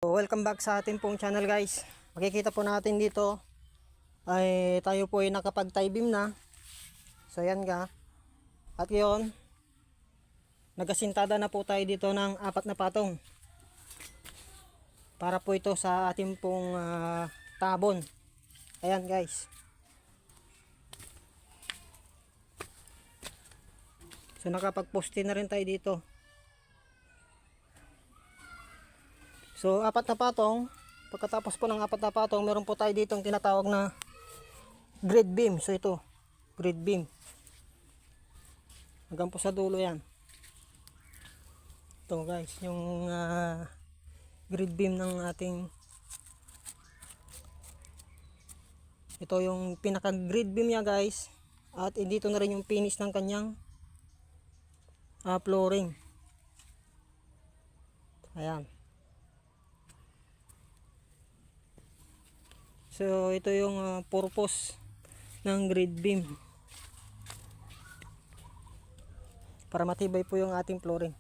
Welcome back sa ating pong channel guys. Makikita po natin dito ay tayo po ay nakapag-tie beam na. So yan nga. At ngayon nagasintada na po tayo dito ng 4 na patong. Para po ito sa ating pong tabon. Ayan guys. So nakapag-poste na rin tayo dito. So 4 na patong, pagkatapos po ng 4 na patong, meron po tayo ditong tinatawag na grid beam. So ito, grid beam. Hanggang po sa dulo yan. Ito guys, yung grid beam ng ating, ito yung pinaka grid beam niya guys. At dito na rin yung finish ng kanyang flooring. Ayan. So ito yung purpose ng grid beam, para matibay po yung ating flooring.